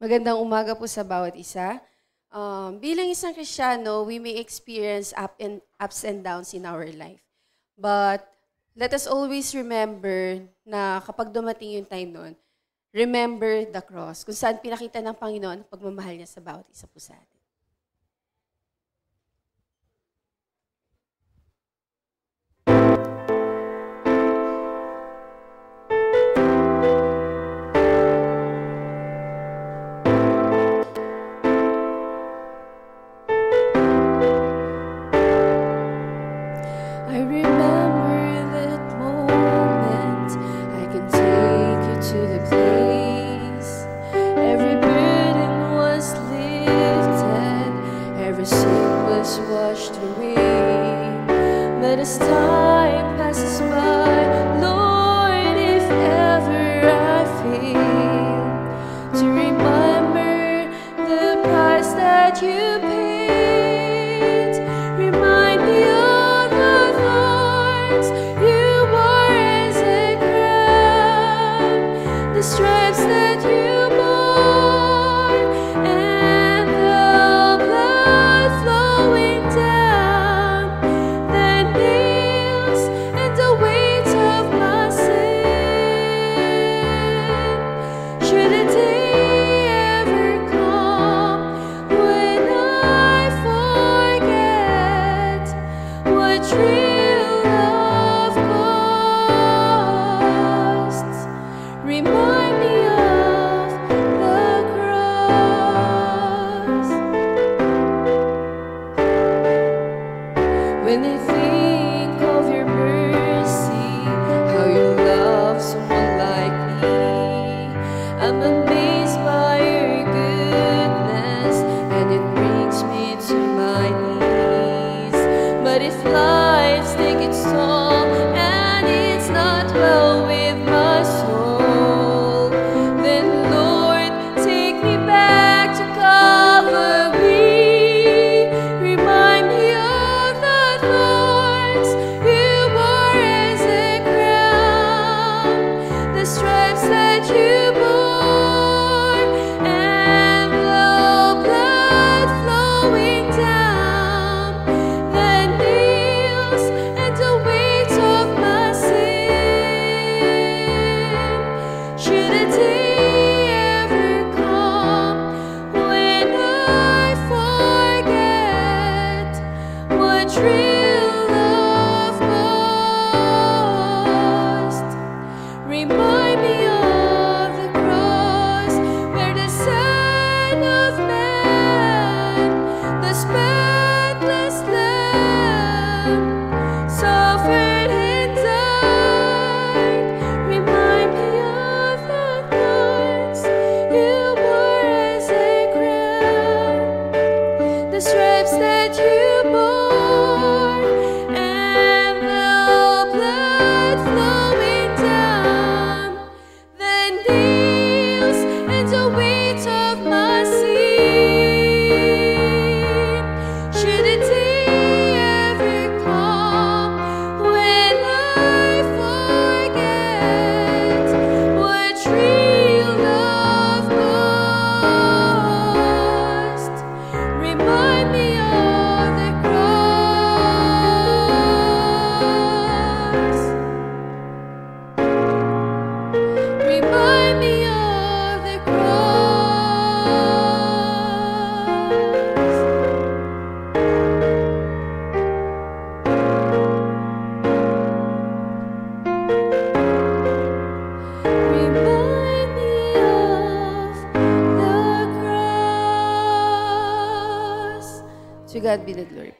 Magandang umaga po sa bawat isa. Bilang isang Kristiyano, we may experience ups and downs in our life. But let us always remember na kapag dumating yung time nun, remember the cross, kung saan pinakita ng Panginoon ang pagmamahal niya sa bawat isa po sa atin. I remember that moment. I can take you to the place. Every burden was lifted, every sin was washed away. But as time passes by, Lord, if ever I fail to remember the price that you paid, remind me of the thorns you bore as a crown, the stripes that you bore, and the blood flowing down, the nails and the weight of my sin. Should a day ever come when I forget what real love costs, remind me of the cross. When I think of your mercy, how you love someone like me, I'm amazed by your goodness, and it brings me to my knees. But if life's taking its toll and it's not well with my soul, then Lord, take me back to Calvary. Remind me of the thorns you bore as a crown, the stripes that you bore, and the blood flowing down, the nails and the weight of my sin. Should a day ever come when I forget what real love cost, remind me of the cross where the Son of Man, the spotless Lamb, suffered and died. Remind me of the thorns you bore as a crown, the stripes that you bore, and the blood flowing down, the nails and the weight of my sin. Should a day ever come when I forget what real love cost, remind me of the cross. Remind me of the Remind me of the cross. To God be the glory.